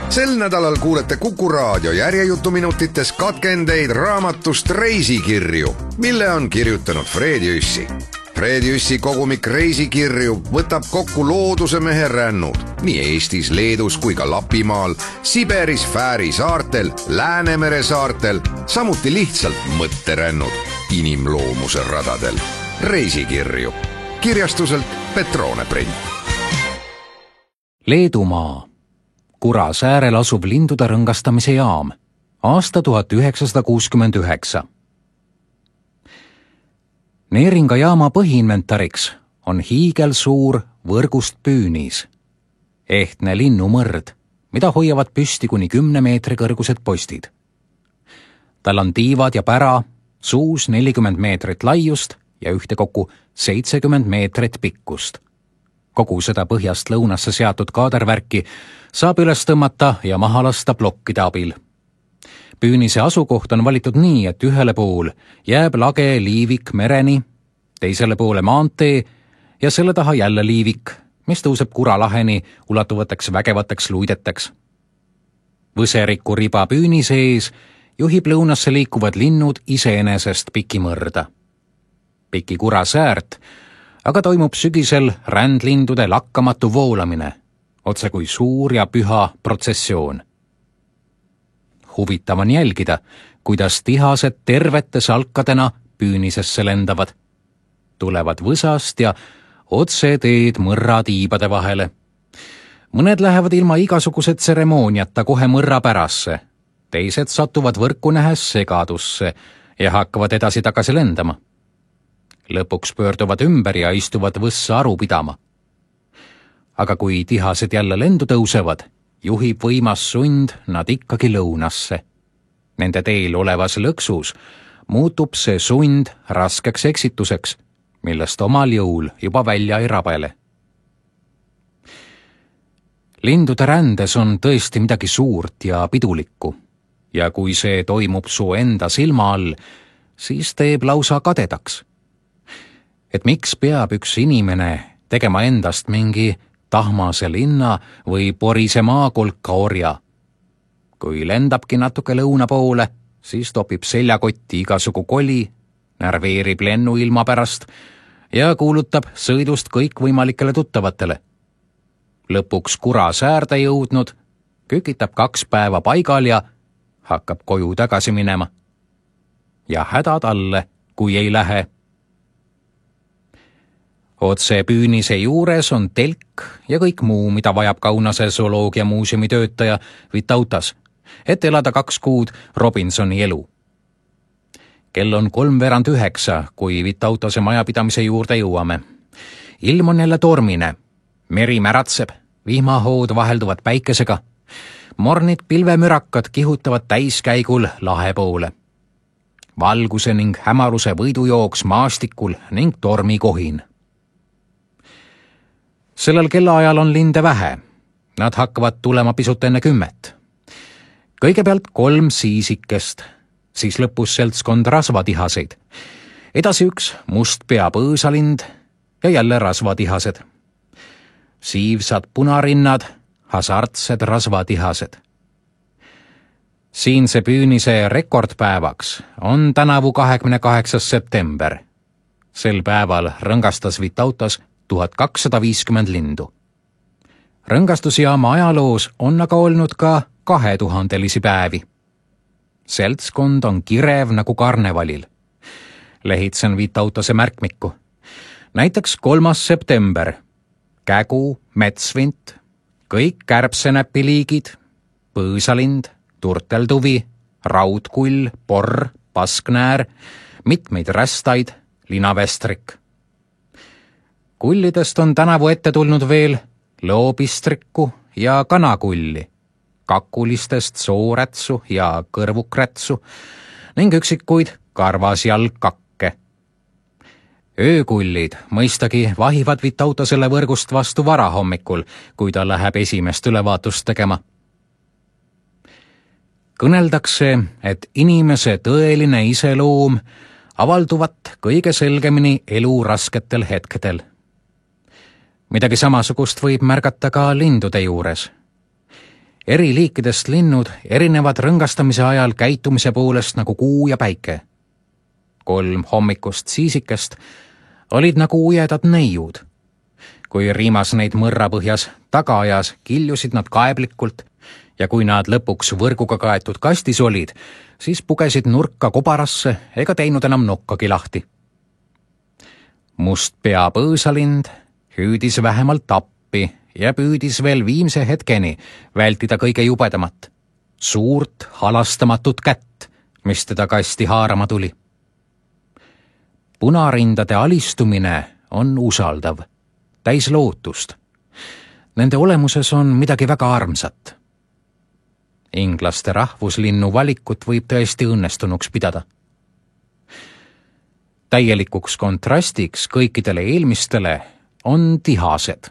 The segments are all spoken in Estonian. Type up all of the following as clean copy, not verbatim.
Sel nädalal kuulete Kuku Raadio järjejutuminutites katkendeid raamatust Reisikirju, mille on kirjutanud Fred Jüssi. Fred Jüssi kogumik Reisikirju võtab kokku looduse mehe rännud nii Eestis, Leedus kui ka Lapimaal, Siberis, Fääri saartel, Läänemere saartel, samuti lihtsalt mõtterännud inimloomuse radadel. Reisikirju. Kirjastuselt Petrone print. Leedumaa. Kura säärel asub lindude rõngastamise jaam. Aasta 1969. Neeringa jaama põhiinventariks on hiigelsuur võrgust püünis. Ehtne linnumõrd, mida hoiavad püsti kuni 10 meetri kõrgused postid. Tal on tiivad ja pära, suus 40 meetrit laiust ja ühtekokku 70 meetrit pikkust. Kogu seda põhjast lõunasse seatud kaadervärki saab üles tõmmata ja maha lasta plokkide abil. Püünise asukoht on valitud nii, et ühele pool jääb lage liivik mereni, teisele poole maantee ja selle taha jälle liivik, mis tõuseb Kuralaheni ulatuvateks vägevateks luideteks. Võseriku riba püünise ees juhib lõunasse liikuvad linnud iseenesest Pikimõrda. Piki Kura säärt aga toimub sügisel rändlindude lakkamatu voolamine, otse kui suur ja püha protsessioon. Huvitav on jälgida, kuidas tihased tervete salkadena püünisesse lendavad. Tulevad võsast ja otse teed mõrra tiibade vahele. Mõned lähevad ilma igasuguse tseremooniata kohe mõrra pärasse, teised satuvad võrku nähes segadusse ja hakkavad edasi-tagasi lendama. Lõpuks pöörduvad ümber ja istuvad võssa aru pidama. Aga kui tihased jälle lendu tõusevad, juhib võimas sund nad ikkagi lõunasse. Nende teel olevas lõksus muutub see sund raskeks eksituseks, millest omal jõul juba välja ei rabele. Lindude rändes on tõesti midagi suurt ja pidulikku ja kui see toimub su enda silma all, siis teeb lausa kadedaks. Et miks peab üks inimene tegema endast mingi tahmase linna või porise maakolka orja. Kui lendabki natuke lõuna poole, siis topib seljakotti igasugu koli, närveerib lennu ilma pärast ja kuulutab sõidust kõikvõimalikele tuttavatele. Lõpuks Kura säärde jõudnud, kükitab 2 päeva paigal ja hakkab koju tagasi minema. Ja häda talle, kui ei lähe. Otse püünise juures on telk ja kõik muu, mida vajab Kaunase zooloogiamuuseumi töötaja Vitautas, et elada 2 kuud Robinsoni elu. Kell on 8:03, kui Vitautase majapidamise juurde jõuame. Ilm on jälle tormine, meri märatseb, vihmahood vahelduvad päikesega, mornid pilvemürakad kihutavad täiskäigul lahe poole. Valguse ning hämaruse võidujooks maastikul ning tormikohin. Sellel kellaajal on linde vähe. Nad hakkavad tulema pisut enne 10. Kõigepealt 3 siisikest, siis lõpus seltskond rasvatihaseid. Edasi 1 must pea põõsalind ja jälle rasvatihased. Siivsad punarinnad, hasartsed rasvatihased. Siinse püünise rekordpäevaks on tänavu 28. september. Sel päeval rõngastas Vitautas 1250 lindu. Rõngastusjaama ajaloos on aga olnud ka 2000-lisi päevi. Seltskond on kirev nagu karnevalil. Lehitsen Vitautase märkmikku. Näiteks 3. september. Kägu, metsvint, kõik kärbsenäpiliigid, põõsalind, turteltuvi, raudkull, porr, pasknäär, mitmeid rästaid, linavestrik. Kullidest on tänavu ette tulnud veel loobistrikku ja kanakulli, kakulistest soorätsu ja kõrvukrätsu ning üksikuid karvasjalgkakke. Öökullid mõistagi vahivad Vitautasele võrgust vastu varahommikul, kui ta läheb esimest ülevaatust tegema. Kõneldakse, et inimese tõeline iseloom avalduvat kõige selgemini elu rasketel hetkedel. Midagi samasugust võib märgata ka lindude juures. Eri liikidest linnud erinevad rõngastamise ajal käitumise poolest nagu kuu ja päike. 3 hommikust siisikest olid nagu ujedad neiud. Kui riimas neid mõrrapõhjas taga ajas, kiljusid nad kaeblikult ja kui nad lõpuks võrguga kaetud kastis olid, siis pugesid nurka kobarasse ega teinud enam nokkagi lahti. Must pea põõsalind hüüdis vähemalt appi ja püüdis veel viimse hetkeni vältida kõige jubedamat, suurt halastamatut kätt, mis teda kasti haarama tuli. Punarindade alistumine on usaldav, täis lootust. Nende olemuses on midagi väga armsat. Inglaste rahvuslinnu valikut võib tõesti õnnestunuks pidada. Täielikuks kontrastiks kõikidele eelmistele on tihased.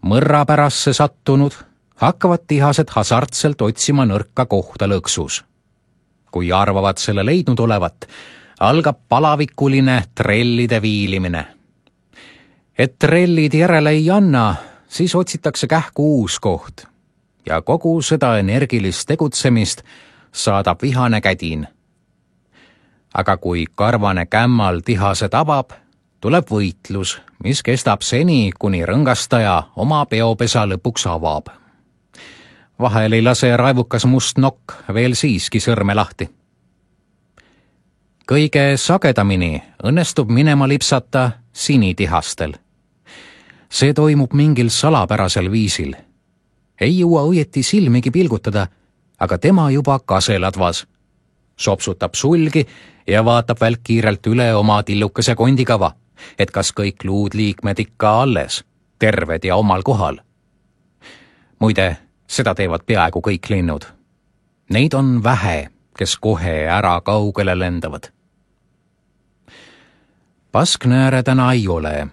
Mõrrapärasse sattunud hakkavad tihased hasartselt otsima nõrka kohta lõksus. Kui arvavad selle leidnud olevat, algab palavikuline trellide viilimine. Et trellid järele ei anna, siis otsitakse kähku uus koht ja kogu seda energilist tegutsemist saadab vihane kädin. Aga kui karvane kämmal tihase tabab, tuleb võitlus, mis kestab seni, kuni rõngastaja oma peopesa lõpuks avab. Vahel ei lase raevukas must nokk veel siiski sõrme lahti. Kõige sagedamini õnnestub minema lipsata sinitihastel. See toimub mingil salapärasel viisil. Ei jõua õieti silmigi pilgutada, aga tema juba kaseladvas. Sopsutab sulgi ja vaatab välkkiirelt üle oma tillukese kondikava, et kas kõik luudliikmed ikka alles, terved ja omal kohal. Muide, seda teevad peaaegu kõik linnud. Neid on vähe, kes kohe ära kaugele lendavad. Pasknääre täna ei ole,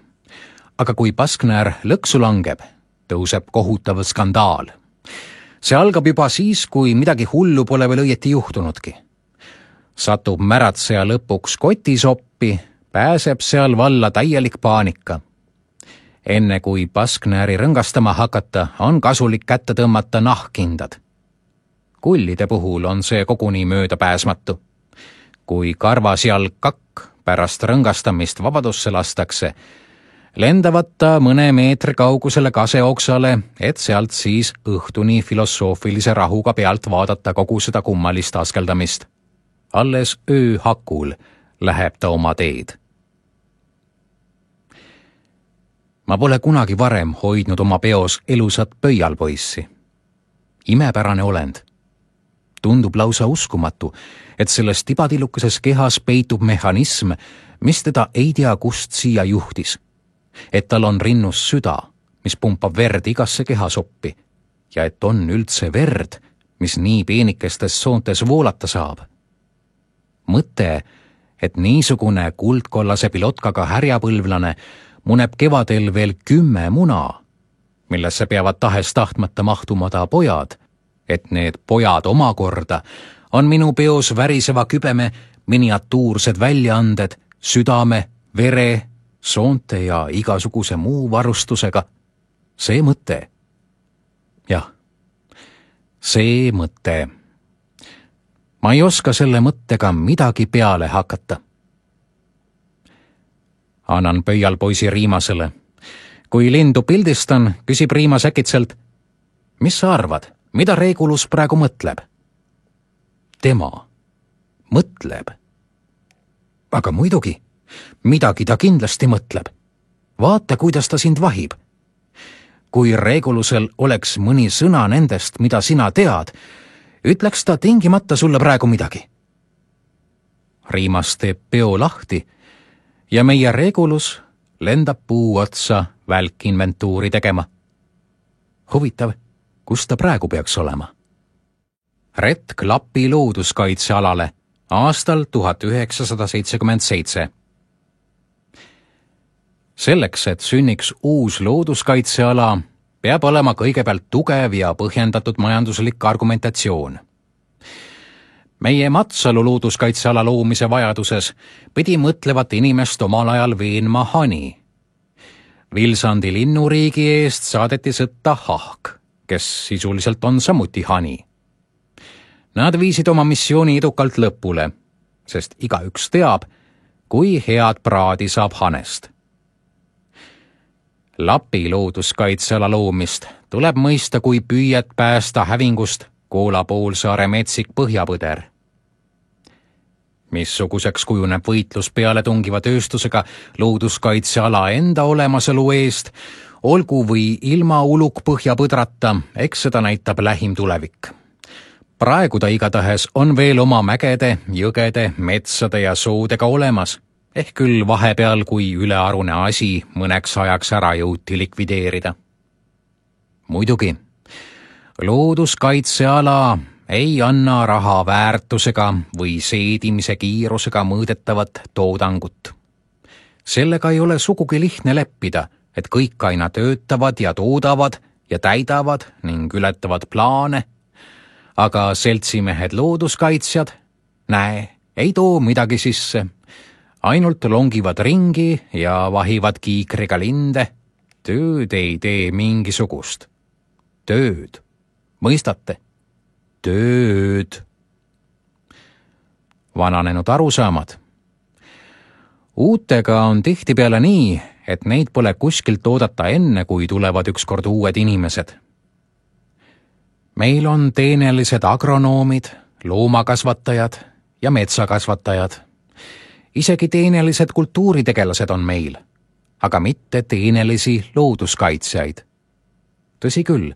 aga kui pasknäär lõksu langeb, tõuseb kohutav skandaal. See algab juba siis, kui midagi hullu pole veel õieti juhtunudki. Satub märatseja lõpuks kotisoppi, pääseb seal valla täielik paanika. Enne kui pasknääri rõngastama hakata, on kasulik kätte tõmmata nahkkindad. Kullide puhul on see koguni möödapääsmatu. Kui karvasjalg kakk pärast rõngastamist vabadusse lastakse, lendavad ta mõne meetri kaugusele kaseoksale, et sealt siis õhtuni filosoofilise rahuga pealt vaadata kogu seda kummalist askeldamist. Alles öö hakul läheb ta oma teed. Ma pole kunagi varem hoidnud oma peos elusat pöialpoissi. Imepärane olend. Tundub lausa uskumatu, et selles tibatillukeses kehas peitub mehhanism, mis teda ei tea kust siia juhtis. Et tal on rinnus süda, mis pumpab verd igasse kehasoppi ja et on üldse verd, mis nii peenikestes soontes voolata saab. Mõte, et niisugune kuldkollase pilotkaga härjapõlvlane muneb kevadel veel 10 muna, millesse peavad tahes-tahtmata mahtumada pojad, et need pojad omakorda on minu peos väriseva kübeme miniatuursed väljaanded südame, vere, soonte ja igasuguse muu varustusega. See mõte. Jah, see mõte. Ma ei oska selle mõttega midagi peale hakata. Annan pöialpoisi Riimasele. Kui lindu pildistan, küsib Riimas äkitselt, mis sa arvad, mida Regulus praegu mõtleb? Tema mõtleb. Aga muidugi, midagi ta kindlasti mõtleb. Vaata, kuidas ta sind vahib. Kui Regulusel oleks mõni sõna nendest, mida sina tead, ütleks ta tingimata sulle praegu midagi. Riimas teeb peo lahti ja meie Regulus lendab puu otsa välkinventuuri tegema. Huvitav, kus ta praegu peaks olema? Retk Lapi looduskaitsealale aastal 1977. Selleks, et sünniks uus looduskaitseala, peab olema kõigepealt tugev ja põhjendatud majanduslik argumentatsioon. Meie Matsalu looduskaitseala loomise vajaduses pidi mõtlevat inimest omal ajal veenma Hani. Vilsandi linnuriigi eest saadeti sõtta Hahk, kes sisuliselt on samuti Hani. Nad viisid oma missiooni edukalt lõpule, sest igaüks teab, kui head praadi saab hanest. Lapi looduskaitseala loomist tuleb mõista kui püüet päästa hävingust Koola poolsaare metsik põhjapõder. Missuguseks kujuneb võitlus peale tungiva tööstusega looduskaitseala enda olemasolu eest, olgu või ilma uluk põhjapõdrata, eks seda näitab lähim tulevik. Praegu ta igatahes on veel oma mägede, jõgede, metsade ja soodega olemas, ehk küll vahepeal, kui ülearune asi mõneks ajaks ära jõuti likvideerida. Muidugi, looduskaitseala ei anna raha väärtusega või seedimise kiirusega mõõdetavat toodangut. Sellega ei ole sugugi lihtne leppida, et kõik aina töötavad ja toodavad ja täidavad ning ületavad plaane, aga seltsimehed looduskaitsjad, näe, ei too midagi sisse, ainult longivad ringi ja vahivad kiikriga linde, tööd ei tee mingisugust. Tööd. Mõistate? Tööd. Vananenud arusaamad. Uutega on tihtipeale nii, et neid pole kuskilt oodata enne, kui tulevad ükskord uued inimesed. Meil on teenelised agronoomid, loomakasvatajad ja metsakasvatajad. Isegi teenelised kultuuritegelased on meil, aga mitte teenelisi looduskaitsjaid. Tõsi küll,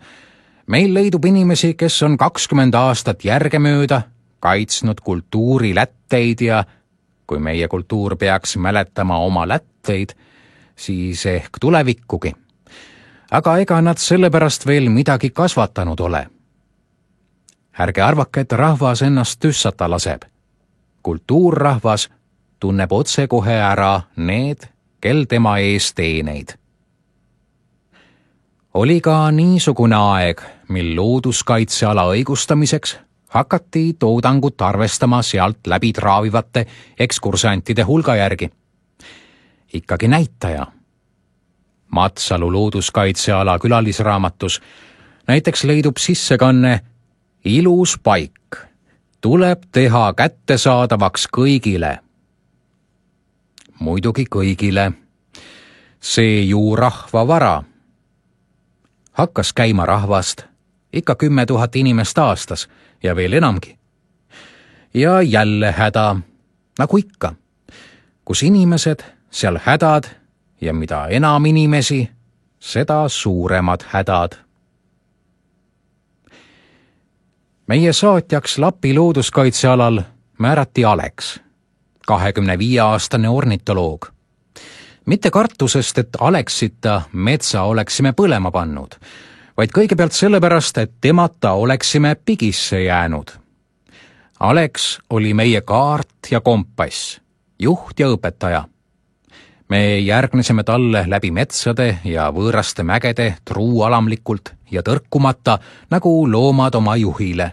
meil leidub inimesi, kes on 20 aastat järgemööda kaitsnud kultuuri lätteid ja kui meie kultuur peaks mäletama oma lätteid, siis ehk tulevikkugi. Aga ega nad sellepärast veel midagi kasvatanud ole. Ärge arvake, et rahvas ennast tüssata laseb. Kultuurrahvas tunneb otsekohe ära need, kel tema ees teeneid. Oli ka niisugune aeg, mil looduskaitseala õigustamiseks hakati toodangut arvestama sealt läbi traavivate ekskursantide hulga järgi. Ikkagi näitaja. Matsalu looduskaitseala külalisraamatus näiteks leidub sissekanne Ilus paik. Tuleb teha kättesaadavaks kõigile. Muidugi kõigile. See ju rahva vara. Hakkas käima rahvast, ikka 10 000 inimest aastas ja veel enamgi. Ja jälle häda, nagu ikka. Kus inimesed, seal hädad ja mida enam inimesi, seda suuremad hädad. Meie saatjaks Lapi looduskaitsealal määrati Aleks, 25-aastane ornitoloog. Mitte kartusest, et Aleksita metsa oleksime põlema pannud, vaid kõigepealt sellepärast, et temata oleksime pigisse jäänud. Aleks oli meie kaart ja kompass, juht ja õpetaja. Me järgnesime talle läbi metsade ja võõraste mägede truualamlikult ja tõrkumata, nagu loomad oma juhile.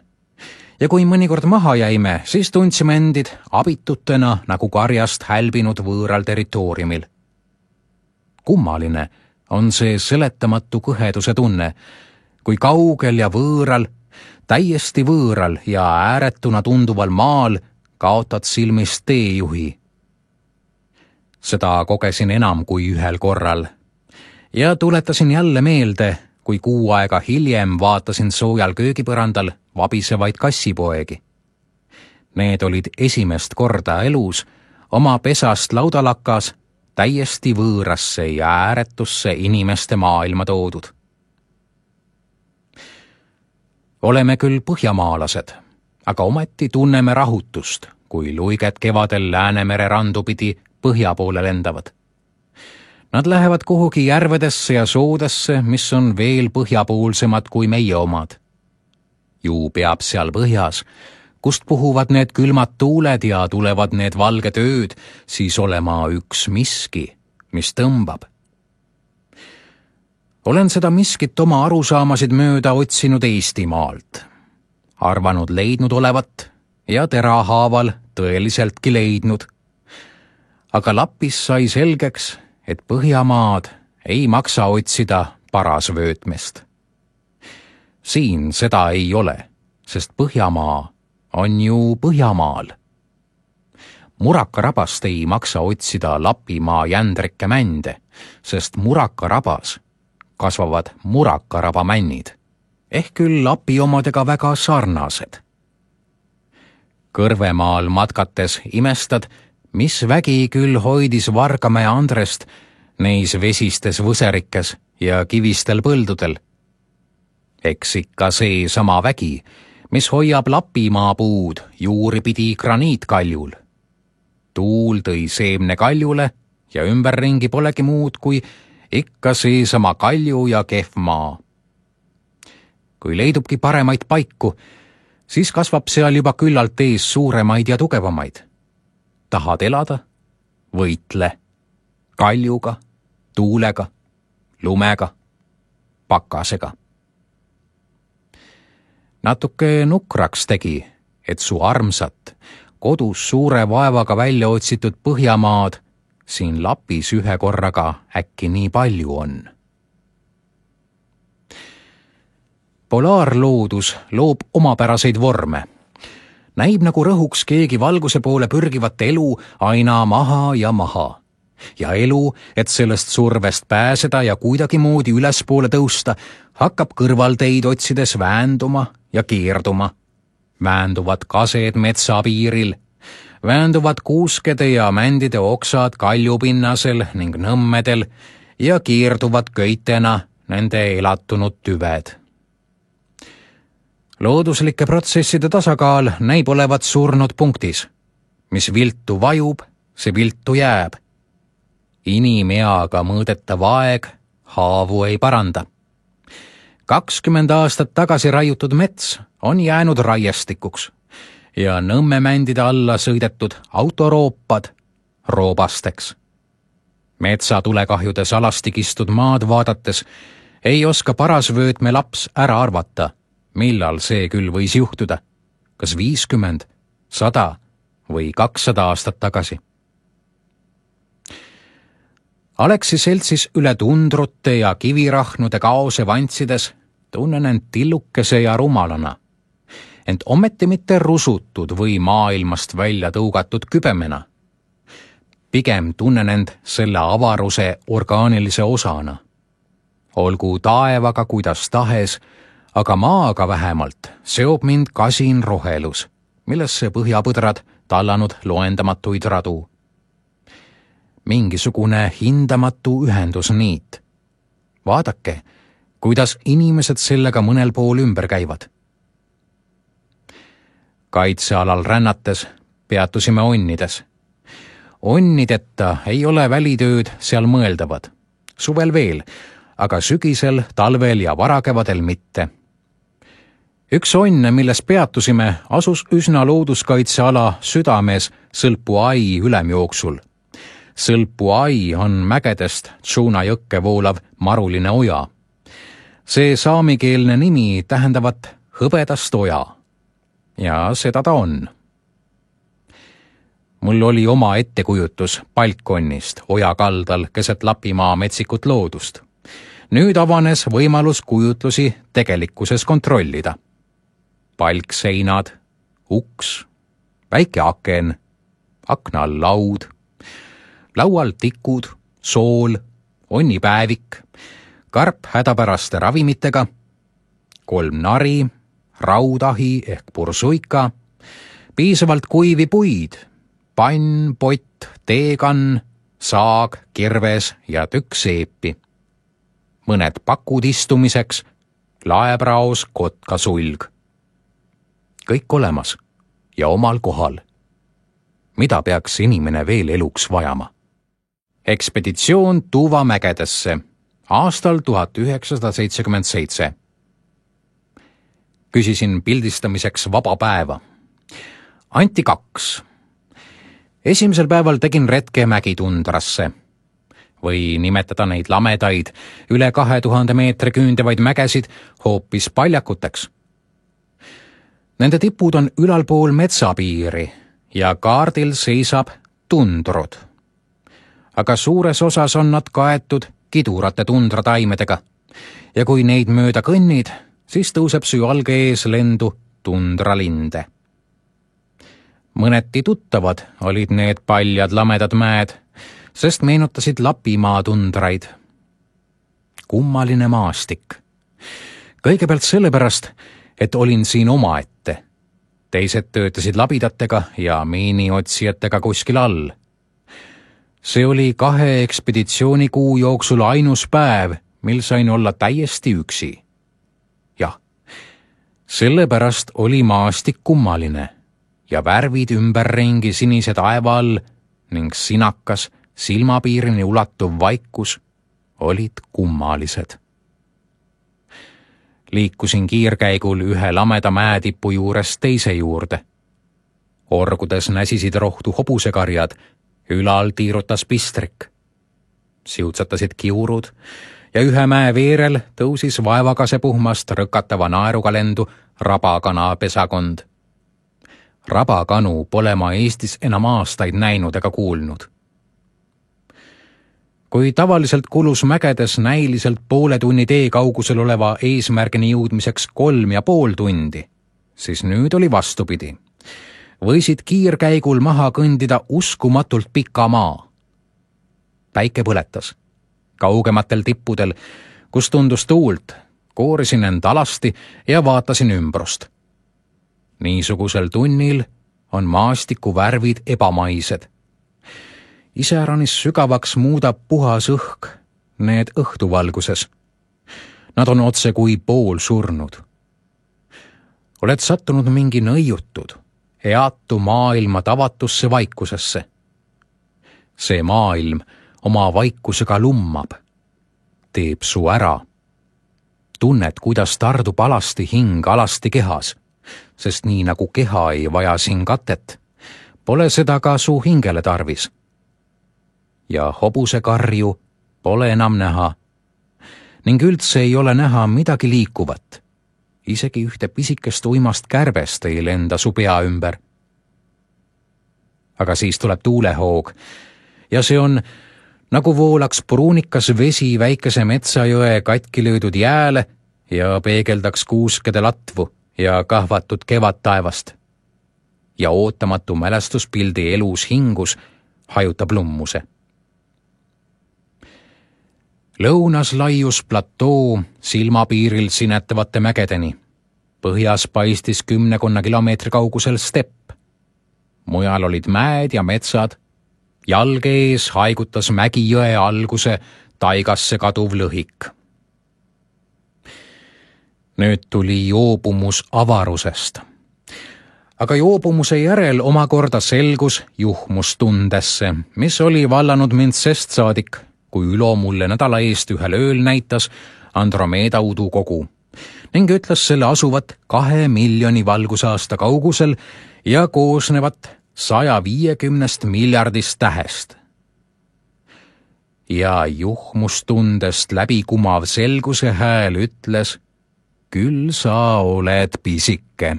Ja kui mõnikord maha jäime, siis tundsime endid abitutena nagu karjast hälbinud võõral territooriumil. Kummaline on see seletamatu kõheduse tunne, kui kaugel ja võõral, täiesti võõral ja ääretuna tunduval maal kaotad silmist teejuhi. Seda kogesin enam kui ühel korral ja tuletasin jälle meelde, kui kuu aega hiljem vaatasin soojal köögipõrandal vabisevaid kassipoegi. Need olid esimest korda elus oma pesast laudalakas täiesti võõrasse ja ääretusse inimeste maailma toodud. Oleme küll põhjamaalased, aga ometi tunneme rahutust, kui luiged kevadel Läänemere randu pidi põhja poole lendavad. Nad lähevad kuhugi järvedesse ja soodesse, mis on veel põhjapoolsemad kui meie omad. Ju peab seal põhjas, kust puhuvad need külmad tuuled ja tulevad need valged ööd, siis olema üks miski, mis tõmbab. Olen seda miskit oma arusaamasid mööda otsinud Eestimaalt. Arvanud leidnud olevat ja terahaaval tõeliseltki leidnud. Aga Lappis sai selgeks, et Põhjamaad ei maksa otsida parasvöötmest. Siin seda ei ole, sest Põhjamaa on ju Põhjamaal. Murakarabast ei maksa otsida Lapimaa jändrikke mände, sest Murakarabas kasvavad murakarabamännid, ehk küll Lapi omadega väga sarnased. Kõrvemaal matkates imestad, mis vägi küll hoidis Vargamäe Andrest neis vesistes võserikes ja kivistel põldudel. Eks ikka see sama vägi, mis hoiab Lapimaa puud juuripidi graniitkaljul. Tuul tõi seemne kaljule ja ümberringi polegi muud kui ikka seesama kalju ja kehv maa. Kui leidubki paremaid paiku, siis kasvab seal juba küllalt ees suuremaid ja tugevamaid. Tahad elada? Võitle. Kaljuga, tuulega, lumega, pakasega. Natuke nukraks tegi, et su armsat, kodus suure vaevaga välja otsitud Põhjamaad siin Lapis ühe korraga äkki nii palju on. Polaarloodus loob omapäraseid vorme. Näib nagu rõhuks keegi valguse poole pürgivat elu aina maha ja maha. Ja elu, et sellest survest pääseda ja kuidagimoodi ülespoole tõusta, hakkab kõrvalteid otsides väänduma ja keerduma. Väänduvad kased metsapiiril, väänduvad kuuskede ja mändide oksad kaljupinnasel ning nõmmedel ja keerduvad köitena nende elatunud tüved. Looduslike protsesside tasakaal näib olevat surnud punktis. Mis viltu vajub, see viltu jääb. Inimeaga mõõdetav aeg haavu ei paranda. 20 aastat tagasi raiutud mets on jäänud raiestikuks ja nõmmemändide alla sõidetud autoroopad roobasteks. Metsatulekahjudes alastikistud maad vaadates ei oska parasvöötme laps ära arvata, millal see küll võis juhtuda, kas 50, 100 või 200 aastat tagasi. Aleksi seltsis üle tundrute ja kivirahnude kaose vantsides tunnen end tillukese ja rumalana, ent ometi mitte rusutud või maailmast välja tõugatud kübemena. Pigem tunnen end selle avaruse orgaanilise osana. Olgu taevaga kuidas tahes, aga maaga vähemalt seob mind kasin rohelus, millesse põhjapõdrad tallanud loendamatuid radu. Mingisugune hindamatu ühendusniit. Vaadake, kuidas inimesed sellega mõnel pool ümber käivad. Kaitsealal rännates peatusime onnides. Onnideta ei ole välitööd seal mõeldavad. Suvel veel, aga sügisel, talvel ja varakevadel mitte. Üks onn, milles peatusime, asus üsna looduskaitseala südames Sõlpu ai ülemjooksul. Sõlpu ai on mägedest Tšuna jõkke voolav maruline oja. See saamikeelne nimi tähendavat hõbedast oja. Ja seda ta on. Mul oli oma ettekujutus palkonnist oja kaldal keset Lapimaa metsikut loodust. Nüüd avanes võimalus kujutlusi tegelikkuses kontrollida. Palkseinad, uks, väike aken, akna all laud, laual tikud, sool, onnipäevik, karp hädapäraste ravimitega, 3 nari, raudahi ehk pursuika, piisavalt kuivi puid, pann, pott, teekann, saag, kirves ja tükk seepi. Mõned pakud istumiseks, laebraos kotkasulg. Kõik olemas ja omal kohal. Mida peaks inimene veel eluks vajama? Ekspeditsioon Tuvamägedesse aastal 1977. Küsisin pildistamiseks vaba päeva. Anti 2. Esimesel päeval tegin retke mägitundrasse. Või nimetada neid lamedaid üle 2000 meetri küündevaid mägesid hoopis paljakuteks. Nende tipud on ülalpool metsapiiri ja kaardil seisab tundrud. Aga suures osas on nad kaetud kidurate tundrataimedega ja kui neid mööda kõnnid, siis tõuseb su jalge ees lendu tundralinde. Mõneti tuttavad olid need paljad lamedad mäed, sest meenutasid Lapimaa tundraid. Kummaline maastik. Kõigepealt sellepärast, et olin siin omaette. Teised töötasid labidatega ja miiniotsijatega kuskil all. See oli 2 ekspeditsioonikuu jooksul ainus päev, mil sain olla täiesti üksi. Jah, sellepärast oli maastik kummaline ja värvid ümberringi sinise taeva all ning sinakas silmapiirini ulatuv vaikus olid kummalised. Liikusin kiirkäigul ühe lameda mäetipu juurest teise juurde. Orgudes näsisid rohtu hobusekarjad, ülal tiirutas pistrik. Siutsatasid kiurud ja ühe mäe veerel tõusis vaevakasepuhmast rõkatava naeruga lendu rabakana pesakond. Rabakanu pole ma Eestis enam aastaid näinud ega kuulnud. Kui tavaliselt kulus mägedes näiliselt poole tunni tee kaugusel oleva eesmärgini jõudmiseks 3,5 tundi, siis nüüd oli vastupidi. Võisid kiirkäigul maha kõndida uskumatult pika maa. Päike põletas. Kaugematel tippudel, kus tundus tuult, koorisin end alasti ja vaatasin ümbrust. Niisugusel tunnil on maastiku värvid ebamaised. Iseäranis sügavaks muudab puhas õhk, need õhtuvalguses. Nad on otse kui pool surnud. Oled sattunud mingi nõiutud, eatu maailma tavatusse vaikusesse. See maailm oma vaikusega lummab, teeb su ära. Tunned, kuidas tardub alasti hing alasti kehas, sest nii nagu keha ei vaja siin katet, pole seda ka su hingele tarvis. Ja hobusekarju pole enam näha ning üldse ei ole näha midagi liikuvat. Isegi ühte pisikest uimast kärbest ei lenda su pea ümber. Aga siis tuleb tuulehoog ja see on nagu voolaks pruunikas vesi väikese metsajõe katki löödud jääle ja peegeldaks kuuskede latvu ja kahvatud kevadtaevast. Ja ootamatu mälestuspildi elus hingus hajutab lummuse. Lõunas laius platoo silmapiiril sinetavate mägedeni. Põhjas paistis 10 kilomeetri kaugusel stepp. Mujal olid mäed ja metsad. Jalge ees haigutas Mägijõe alguse taigasse kaduv lõhik. Nüüd tuli joobumus avarusest. Aga joobumuse järel omakorda selgus juhmustundesse, mis oli vallanud mind sest saadik, kui Ülo mulle nädala eest ühel ööl näitas Andromeeda udukogu ning ütles selle asuvat 2 miljoni valgusaasta kaugusel ja koosnevat 150 miljardist tähest. Ja juhmustundest läbikumav selguse hääl ütles, küll sa oled pisike.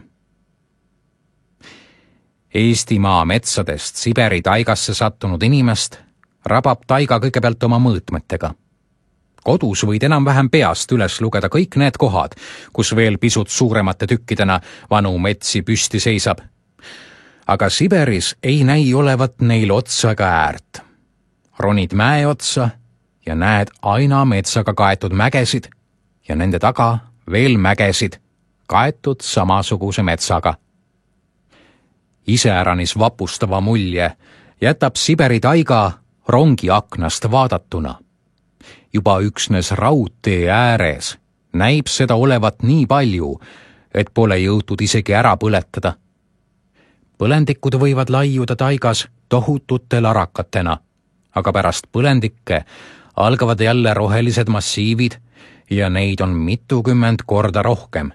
Eestimaa metsadest Siberi taigasse sattunud inimest rabab taiga kõigepealt oma mõõtmetega. Kodus võid enam-vähem peast üles lugeda kõik need kohad, kus veel pisut suuremate tükkidena vanu metsi püsti seisab. Aga Siberis ei näi olevat neil otsa ega äärt. Ronid mäe otsa ja näed aina metsaga kaetud mägesid ja nende taga veel mägesid, kaetud samasuguse metsaga. Iseäranis vapustava mulje jätab Siberi taiga rongi aknast vaadatuna. Juba üksnes raudtee ääres näib seda olevat nii palju, et pole jõutud isegi ära põletada. Põlendikud võivad laiuda taigas tohutute larakatena, aga pärast põlendikke algavad jälle rohelised massiivid ja neid on mitukümmend korda rohkem.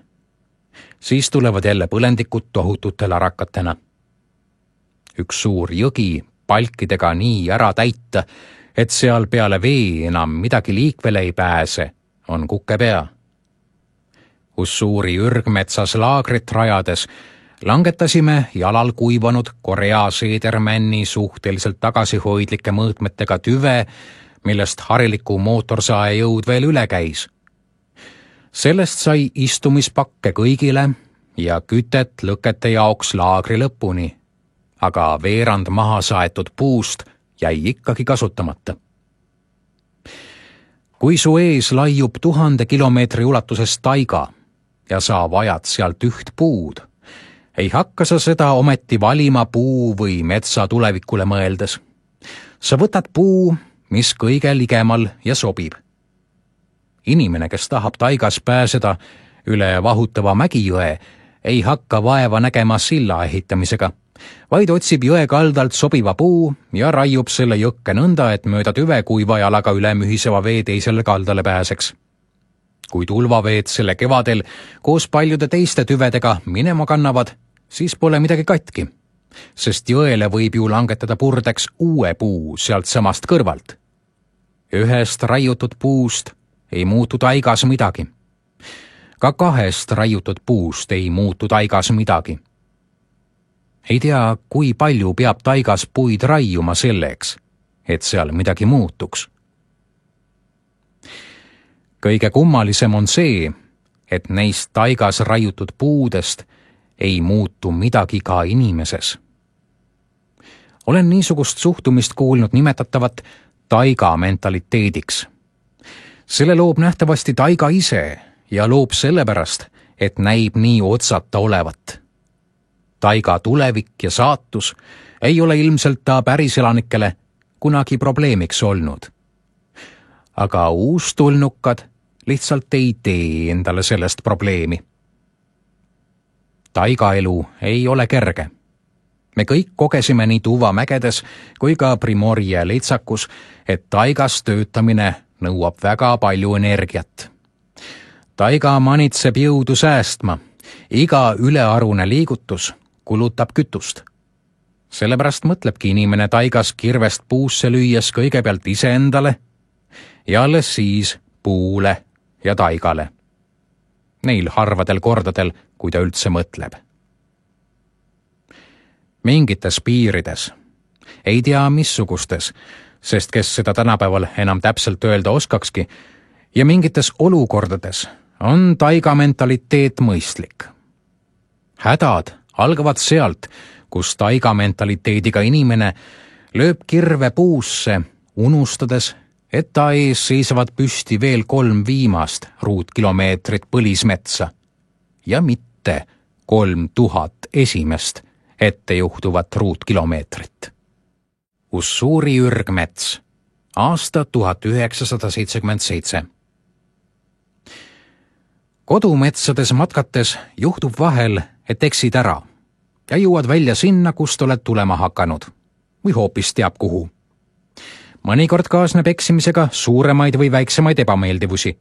Siis tulevad jälle põlendikud tohutute larakatena. Üks suur jõgi palkidega nii ära täita, et seal peale vee enam midagi liikvele ei pääse, on Kukepea. Ussuuri ürgmetsas laagrit rajades langetasime jalal kuivanud Korea seedermänni suhteliselt tagasihoidlike mõõtmetega tüve, millest hariliku mootorsae jõud veel üle käis. Sellest sai istumispakke kõigile ja kütet lõkete jaoks laagri lõpuni, aga veerand maha saetud puust jäi ikkagi kasutamata. Kui su ees laiub 1000 kilomeetri ulatuses taiga ja sa vajad sealt üht puud, ei hakka sa seda ometi valima puu või metsa tulevikule mõeldes. Sa võtad puu, mis kõige ligemal ja sobib. Inimene, kes tahab taigas pääseda üle vahutava mägijõe, ei hakka vaeva nägema silla ehitamisega, vaid otsib jõe kaldalt sobiva puu ja raiub selle jõkke nõnda, et mööda tüve kuiva jalaga üle mühiseva vee teisele kaldale pääseks. Kui tulvaveed selle kevadel koos paljude teiste tüvedega minema kannavad, siis pole midagi katki, sest jõele võib ju langetada purdeks uue puu sealt samast kõrvalt. Ühest raiutud puust ei muutu taigas midagi. Ka 2 raiutud puust ei muutu taigas midagi. Ei tea, kui palju peab taigas puid raiuma selleks, et seal midagi muutuks. Kõige kummalisem on see, et neist taigas raiutud puudest ei muutu midagi ka inimeses. Olen niisugust suhtumist kuulnud nimetatavat taiga mentaliteediks. Selle loob nähtavasti taiga ise ja loob sellepärast, et näib nii otsata olevat. Taiga tulevik ja saatus ei ole ilmselt ta päriselanikele kunagi probleemiks olnud. Aga uustulnukad lihtsalt ei tee endale sellest probleemi. Taigaelu ei ole kerge. Me kõik kogesime nii Tuvamägedes kui ka Primorje litsakus, et taigas töötamine nõuab väga palju energiat. Taiga manitseb jõudu säästma. Iga ülearune liigutus kulutab kütust. Sellepärast mõtlebki inimene taigas kirvest puusse lüües kõigepealt iseendale ja alles siis puule ja taigale. Neil harvadel kordadel, kui ta üldse mõtleb. Mingites piirides, ei tea missugustes, sest kes seda tänapäeval enam täpselt öelda oskakski, ja mingites olukordades on taiga mentaliteet mõistlik. Hädad algavad sealt, kus taiga mentaliteediga inimene lööb kirve puusse, unustades, et ta ees seisavad püsti veel 3 viimast ruutkilomeetrit põlismetsa ja mitte 3000 esimest ettejuhtuvat ruutkilomeetrit. Ussuuri ürgmets, aasta 1977. Kodumetsades matkates juhtub vahel, et eksid ära ja jõuad välja sinna, kust oled tulema hakanud või hoopis teab kuhu. Mõnikord kaasneb eksimisega suuremaid või väiksemaid ebameeldivusi.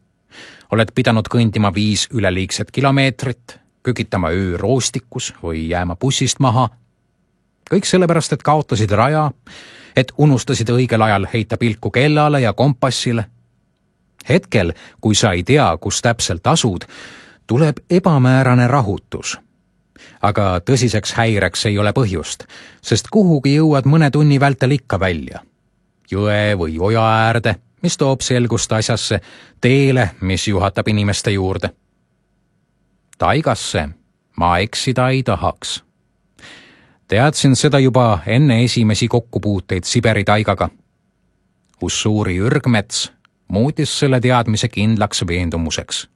Oled pidanud kõndima 5 üleliigset kilomeetrit, kükitama öö roostikus või jääma bussist maha. Kõik sellepärast, et kaotasid raja, et unustasid õigel ajal heita pilku kellale ja kompassile. Hetkel, kui sa ei tea, kus täpselt asud, tuleb ebamäärane rahutus. Aga tõsiseks häireks ei ole põhjust, sest kuhugi jõuad mõne tunni vältel ikka välja. Jõe või oja äärde, mis toob selgust asjasse, teele, mis juhatab inimeste juurde. Taigasse ma eksida ei tahaks. Teadsin seda juba enne esimesi kokkupuuteid Siberi taigaga. Ussuuri ürgmets muutis selle teadmise kindlaks veendumuseks.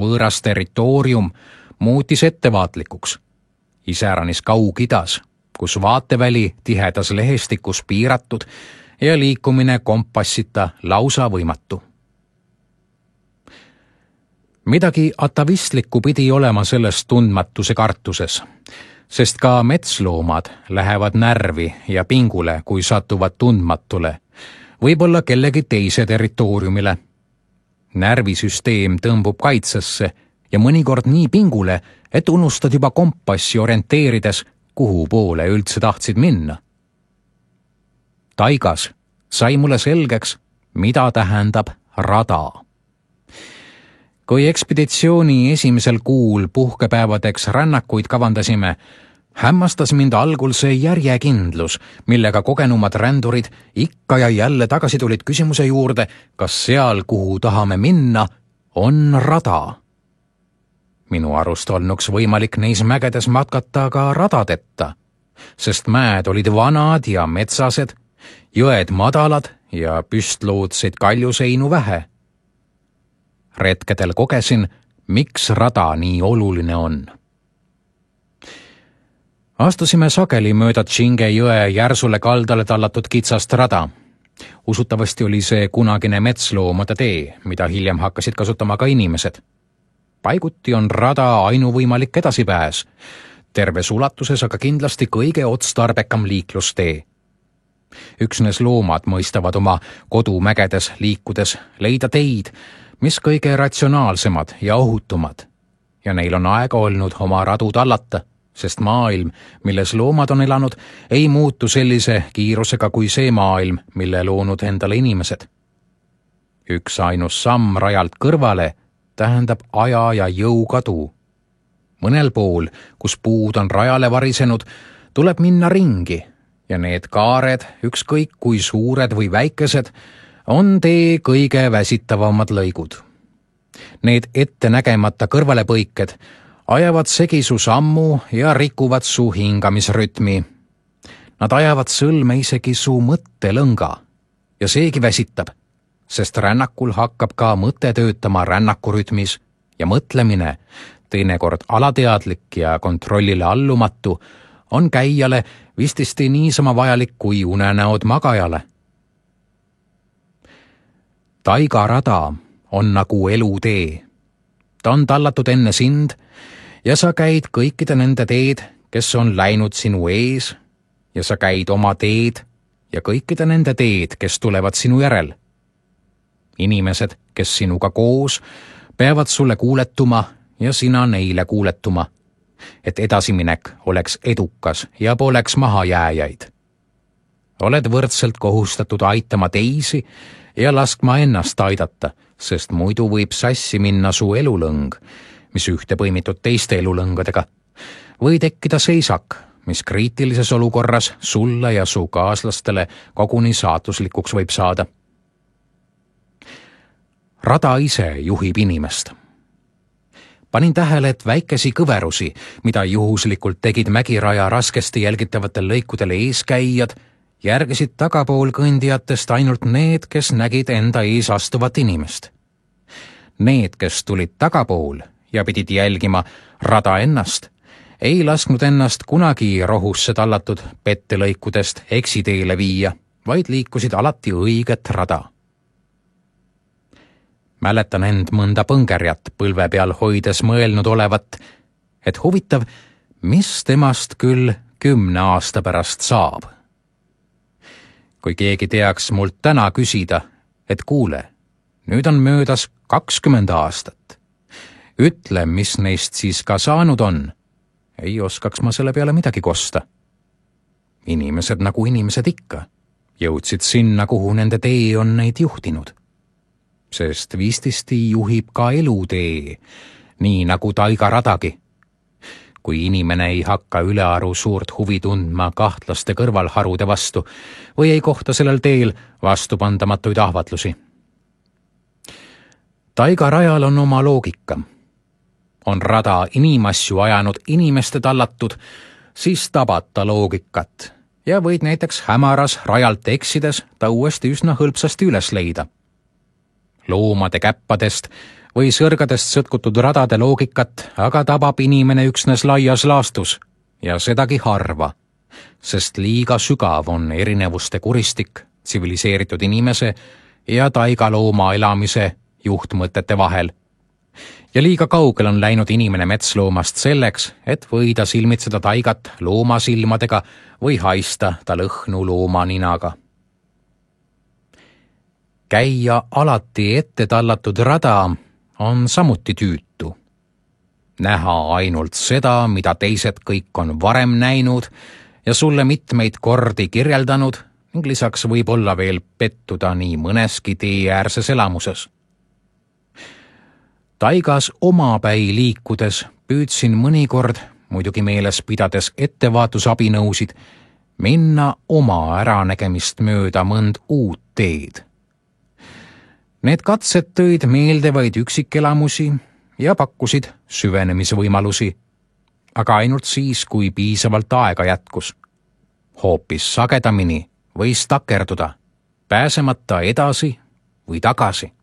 Võõras territoorium muutis ettevaatlikuks. Iseäranis Kaug-Idas, kus vaateväli tihedas lehestikus piiratud ja liikumine kompassita lausa võimatu. Midagi atavistlikku pidi olema selles tundmatuse kartuses, sest ka metsloomad lähevad närvi ja pingule, kui satuvad tundmatule, võib-olla kellegi teise territooriumile. Närvisüsteem tõmbub kaitsesse ja mõnikord nii pingule, et unustad juba kompassi orienteerides, kuhu poole üldse tahtsid minna. Taigas sai mulle selgeks, mida tähendab rada. Kui ekspeditsiooni esimesel kuul puhkepäevadeks rännakuid kavandasime, hämmastas mind algul see järjekindlus, millega kogenumad rändurid ikka ja jälle tagasi tulid küsimuse juurde, kas seal, kuhu tahame minna, on rada. Minu arust olnuks võimalik neis mägedes matkata ka radadeta, sest mäed olid vanad ja metsased, jõed madalad ja püstloodseid kaljuseinu vähe. Retkedel kogesin, miks rada nii oluline on. Astusime sageli mööda Tšinge jõe järsule kaldale tallatud kitsast rada. Usutavasti oli see kunagine metsloomade tee, mida hiljem hakkasid kasutama ka inimesed. Paiguti on rada ainuvõimalik edasipääs, terves ulatuses aga kindlasti kõige otstarbekam liiklustee. Üksnes loomad mõistavad oma kodumägedes liikudes leida teid, mis kõige ratsionaalsemad ja ohutumad, ja neil on aega olnud oma radu tallata, sest maailm, milles loomad on elanud, ei muutu sellise kiirusega kui see maailm, mille loonud endale inimesed. Üks ainus samm rajalt kõrvale tähendab aja ja jõu kadu. Mõnel pool, kus puud on rajale varisenud, tuleb minna ringi ja need kaared, ükskõik kui suured või väikesed, on tee kõige väsitavamad lõigud. Need ette nägemata kõrvalepõiked ajavad segi su sammu ja rikuvad su hingamisrütmi. Nad ajavad sõlme isegi su mõttelõnga ja seegi väsitab, sest rännakul hakkab ka mõte töötama rännakurütmis ja mõtlemine, teinekord alateadlik ja kontrollile allumatu, on käijale vististi niisama vajalik kui unenäod magajale. Taigarada on nagu elutee. Ta on tallatud enne sind ja sa käid kõikide nende teed, kes on läinud sinu ees, ja sa käid oma teed ja kõikide nende teed, kes tulevad sinu järel. Inimesed, kes sinuga koos, peavad sulle kuuletuma ja sina neile kuuletuma, et edasiminek oleks edukas ja poleks mahajääjaid. Oled võrdselt kohustatud aitama teisi ja laskma ennast aidata, sest muidu võib sassi minna su elulõng, mis ühte põimitud teiste elulõngadega, või tekkida seisak, mis kriitilises olukorras sulle ja su kaaslastele koguni saatuslikuks võib saada. Rada ise juhib inimest. Panin tähele, et väikesi kõverusi, mida juhuslikult tegid mägiraja raskesti jälgitavatel lõikudel eeskäijad, järgisid tagapool kõndijatest ainult need, kes nägid enda ees astuvat inimest. Need, kes tulid tagapool ja pidid jälgima rada ennast, ei lasknud ennast kunagi rohusse tallatud pettelõikudest eksiteele viia, vaid liikusid alati õiget rada. Mäletan end mõnda põngerjat põlve peal hoides mõelnud olevat, et huvitav, mis temast küll 10 aasta pärast saab. Kui keegi teaks mult täna küsida, et kuule, nüüd on möödas 20 aastat. Ütle, mis neist siis ka saanud on. Ei oskaks ma selle peale midagi kosta. Inimesed nagu inimesed ikka jõudsid sinna, kuhu nende tee on neid juhtinud. Sest vististi juhib ka elutee, nii nagu taigaradagi. Kui inimene ei hakka ülearu suurt huvi tundma kahtlaste kõrvalharude vastu või ei kohta sellel teel vastupandamatuid ahvatlusi. Taigarajal on oma loogika. On rada inimasju ajanud inimeste tallatud, siis tabad ta loogikat ja võid näiteks hämaras rajalt eksides ta uuesti üsna hõlpsasti üles leida. Loomade käppadest või sõrgadest sõtkutud radade loogikat aga tabab inimene üksnes laias laastus ja sedagi harva, sest liiga sügav on erinevuste kuristik tsiviliseeritud inimese ja taigalooma elamise juhtmõtete vahel. Ja liiga kaugel on läinud inimene metsloomast selleks, et võida silmitseda taigat loomasilmadega või haista ta lõhnu loomaninaga. Käia alati ette tallatud rada on samuti tüütu. Näha ainult seda, mida teised kõik on varem näinud ja sulle mitmeid kordi kirjeldanud ning lisaks võib olla veel pettuda nii mõneski teeäärses elamuses. Taigas omapäi liikudes püüdsin mõnikord, muidugi meeles pidades ettevaatusabinõusid, minna oma äranägemist mööda mõnd uut teed. Need katsed tõid meeldevaid üksikelamusi ja pakkusid süvenemisvõimalusi, aga ainult siis, kui piisavalt aega jätkus. Hoopis sagedamini võis takerduda, pääsemata edasi või tagasi.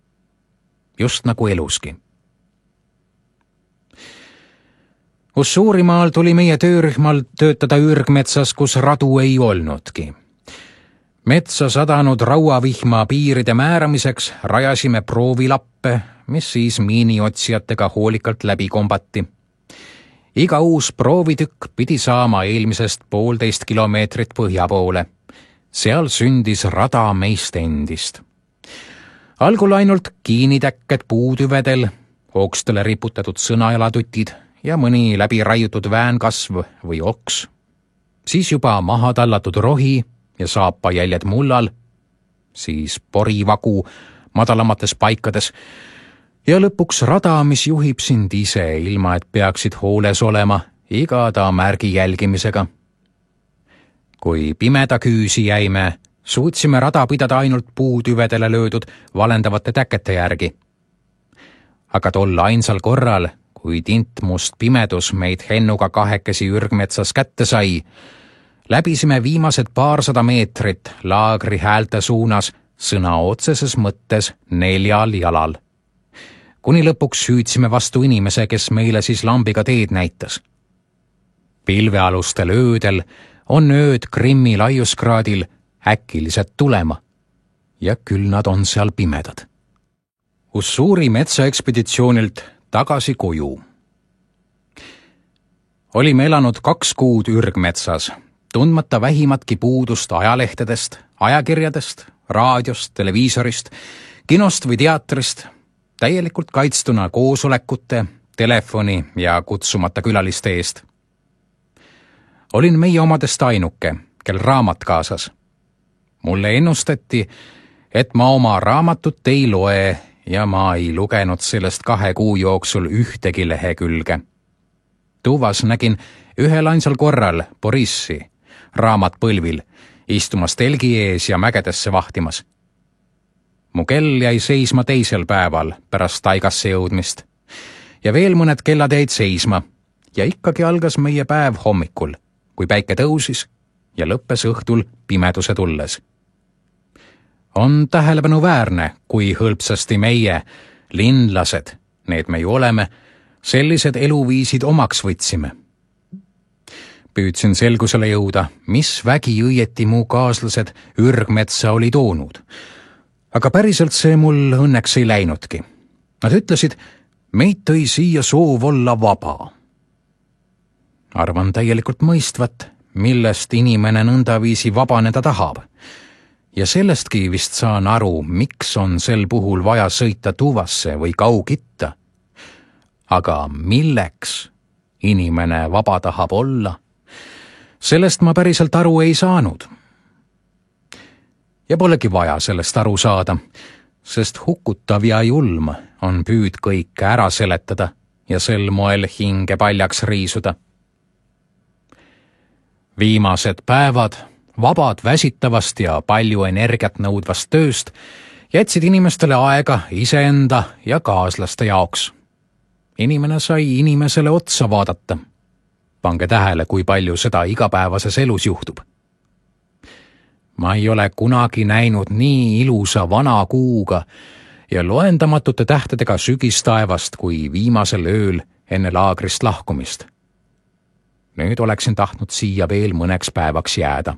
Just nagu eluski. Usuurimaal tuli meie töörühmal töötada ürgmetsas, kus radu ei olnudki. Metsa sadanud rauavihma piiride määramiseks rajasime proovilappe, mis siis miiniotsijatega hoolikalt läbi kombati. Iga uus proovitükk pidi saama eelmisest 1,5 kilomeetrit põhja poole. Seal sündis rada meist endist. Algul ainult kiinitäkked puutüvedel, ookstele riputatud sõnajalatutid ja mõni läbi raiutud väänkasv või oks. Siis juba maha tallatud rohi ja saapajäljed mullal, siis porivagu madalamates paikades ja lõpuks rada, mis juhib sind ise, ilma et peaksid hooles olema iga ta märgi jälgimisega. Kui pimeda küüsi jäime, suutsime rada pidada ainult puutüvedele löödud valendavate täkete järgi. Aga tol ainsal korral, kui tintmust pimedus meid Hennuga kahekesi ürgmetsas kätte sai, läbisime viimased 200 meetrit laagri häälte suunas sõna otseses mõttes 4 jalal. Kuni lõpuks hüüdsime vastu inimese, kes meile siis lambiga teed näitas. Pilvealustel öödel on ööd Krimmi laiuskraadil äkiliselt tulema ja küll nad on seal pimedad. Usuuri metsaekspeditsioonilt tagasi koju. Olime elanud 2 kuud ürgmetsas, tundmata vähimatki puudust ajalehtedest, ajakirjadest, raadiost, televiisorist, kinost või teatrist, täielikult kaitstuna koosolekute, telefoni ja kutsumata külaliste eest. Olin meie omadest ainuke, kel raamat kaasas. Mulle ennustati, et ma oma raamatut ei loe ja ma ei lugenud sellest 2 kuu jooksul ühtegi lehekülge. Tuvas nägin ühel ainsal korral Borissi, raamat põlvil, istumas telgi ees ja mägedesse vahtimas. Mu kell jäi seisma teisel päeval pärast taigasse jõudmist ja veel mõned kellad jäid seisma ja ikkagi algas meie päev hommikul, kui päike tõusis ja lõppes õhtul pimeduse tulles. On tähelepanuväärne, kui hõlpsasti meie, linlased, need me ju oleme, sellised eluviisid omaks võtsime. Püüdsin selgusele jõuda, mis vägi õieti mu kaaslased ürgmetsa oli toonud. Aga päriselt see mul õnneks ei läinudki. Nad ütlesid, meid tõi siia soov olla vaba. Arvan täielikult mõistvat, millest inimene nõndaviisi vabaneda tahab. Ja sellestki vist saan aru, miks on sel puhul vaja sõita Tuvasse või Kaugitta. Aga milleks inimene vaba tahab olla? Sellest ma päriselt aru ei saanud. Ja polegi vaja sellest aru saada, sest hukutav ja julm on püüd kõike ära seletada ja sel moel hinge paljaks riisuda. Viimased päevad, vabad väsitavast ja palju energiat nõudvast tööst, jätsid inimestele aega iseenda ja kaaslaste jaoks. Inimene sai inimesele otsa vaadata. Pange tähele, kui palju seda igapäevases elus juhtub. Ma ei ole kunagi näinud nii ilusa vana kuuga ja loendamatute tähtedega sügistaevast kui viimasel ööl enne laagrist lahkumist. Nüüd oleksin tahtnud siia veel mõneks päevaks jääda.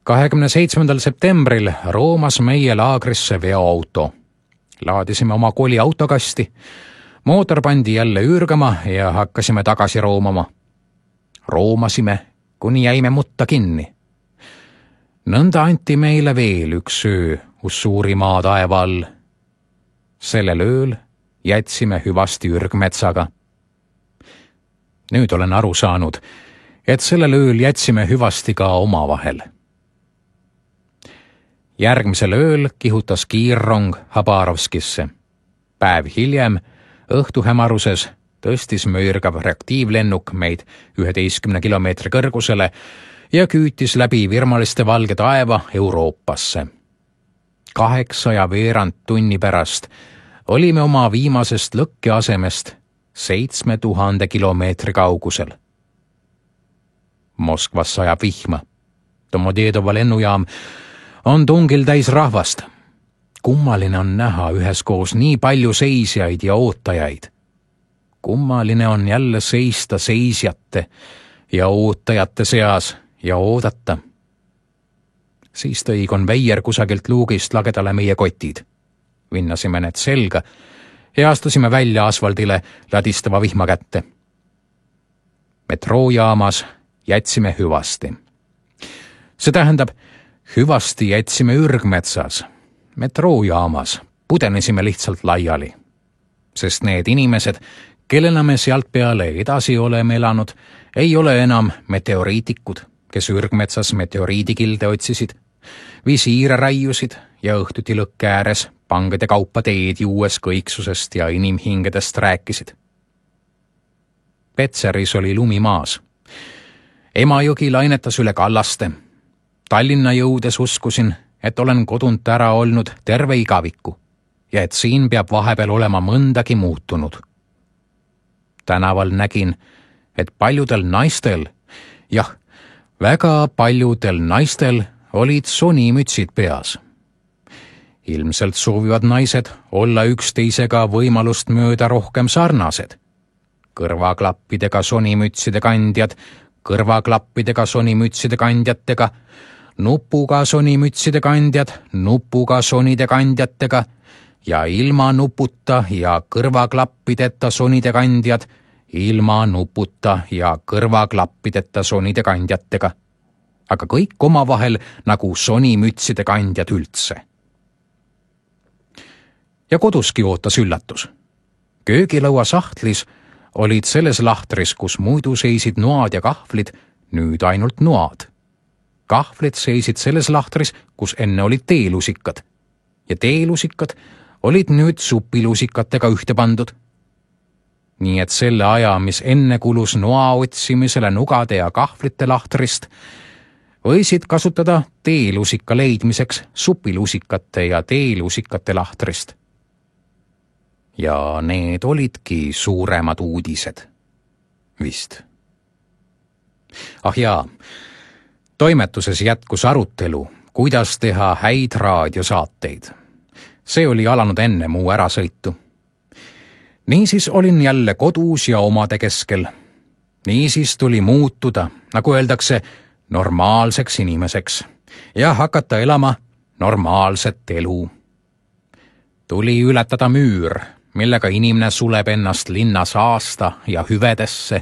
27. septembril roomas meie laagrisse veoauto. Laadisime oma koli autokasti, mootor pandi jälle üürgama ja hakkasime tagasi roomama. Roomasime, kuni jäime mutta kinni. Nõnda anti meile veel üks öö Usuurimaa taeva all. Sellel ööl jätsime hüvasti ürgmetsaga. Nüüd olen aru saanud, et sellel ööl jätsime hüvasti ka omavahel. Järgmisel ööl kihutas kiirrong Habarovskisse. Päev hiljem, õhtuhämaruses, tõstis möörgav reaktiivlennuk meid 11 kilomeetri kõrgusele ja küütis läbi virmaliste valge taeva Euroopasse. 8,5 tunni pärast olime oma viimasest lõkkeasemest 7000 kilomeetri kaugusel. Moskvas sajab vihma. Domodedova lennujaam on tungil täis rahvast. Kummaline on näha üheskoos nii palju seisjaid ja ootajaid. Kummaline on jälle seista seisjate ja ootajate seas ja oodata. Siis tõi konveier kusagilt luugist lagedale meie kotid. Vinnasime need selga ja astusime välja asfaldile ladistava vihma kätte. Metroojaamas jätsime hüvasti. See tähendab, hüvasti jätsime ürgmetsas. Metroojaamas pudenesime lihtsalt laiali. Sest need inimesed, kellena me sealt peale edasi oleme elanud, ei ole enam meteoriitikud, kes ürgmetsas meteoriidikilde otsisid, visiire raiusid ja õhtuti lõkke ääres pangade kaupa teed juues kõiksusest ja inimhingedest rääkisid. Petseris oli lumi maas. Emajõgi lainetas üle kallaste. Tallinna jõudes uskusin, et olen kodunt ära olnud terve igaviku ja et siin peab vahepeal olema mõndagi muutunud. Tänaval nägin, et paljudel naistel, jah, väga paljudel naistel olid sonimütsid peas. Ilmselt soovivad naised olla üksteisega võimalust mööda rohkem sarnased. Kõrvaklappidega sonimütside kandjad, kõrvaklappidega sonimütside kandjatega, nupuga sonimütside kandjad, nupuga sonide kandjatega ja ilma nuputa ja kõrvaklappideta sonide kandjad, ilma nuputa ja kõrvaklappideta sonide kandjatega. Aga kõik omavahel nagu sonimütside kandjad üldse. Ja koduski ootas üllatus. Köögilõua sahtlis olid selles lahtris, kus muidu seisid noad ja kahvlid, nüüd ainult noad. Kahvlid seisid selles lahtris, kus enne olid teelusikad. Ja teelusikad olid nüüd supilusikatega ühte pandud. Nii et selle aja, mis enne kulus noa otsimisele nugade ja kahvlite lahtrist, võisid kasutada teelusika leidmiseks supilusikate ja teelusikate lahtrist. Ja need olidki suuremad uudised. Vist. Ah jaa, toimetuses jätkus arutelu, kuidas teha häid raadiosaateid. See oli alanud enne muu ärasõitu. Niisiis olin jälle kodus ja omade keskel. Niisiis tuli muutuda, nagu öeldakse, normaalseks inimeseks ja hakata elama normaalset elu. Tuli ületada müür, millega inimene suleb ennast linna saasta ja hüvedesse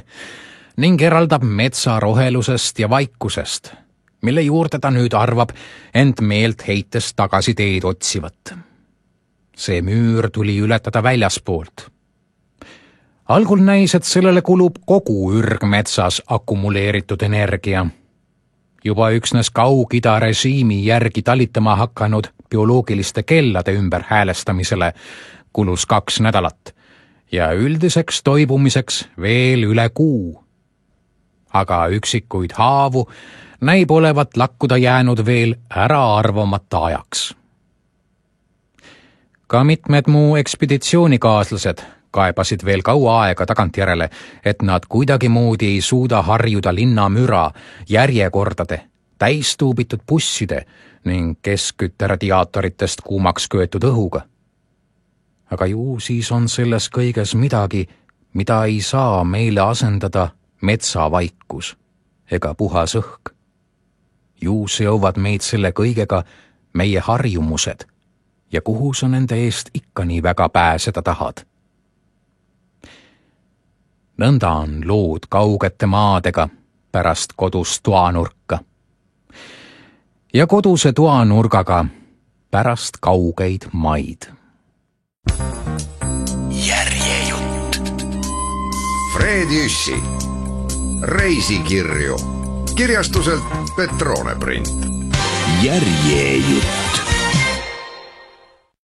ning eraldab metsa rohelusest ja vaikusest, mille juurde ta nüüd arvab end meelt heites tagasi teed otsivat. See müür tuli ületada väljaspoolt. Algul näis, et sellele kulub kogu ürgmetsas akumuleeritud energia. Juba üksnes Kaug-Ida režiimi järgi talitama hakanud bioloogiliste kellade ümber häälestamisele kulus 2 nädalat ja üldiseks toibumiseks veel üle kuu. Aga üksikuid haavu näib olevat lakkuda jäänud veel äraarvamata ajaks. Ka mitmed mu ekspeditsioonikaaslased kaebasid veel kaua aega tagantjärele, et nad kuidagimoodi ei suuda harjuda linnamüra, järjekordade, täistuubitud busside ning keskkütteradiaatoritest kuumaks köetud õhuga. Aga ju siis on selles kõiges midagi, mida ei saa meile asendada metsavaikus ega puhas õhk. Ju seovad meid selle kõigega meie harjumused ja kuhu sa nende eest ikka nii väga pääseda tahad. Nõnda on lood kaugete maadega pärast kodust toanurka ja koduse toanurgaga pärast kaugeid maid. Järjejutt. Fred Jüssi. Reisikirju. Kirjastuselt Petrone Print. Järjejutt.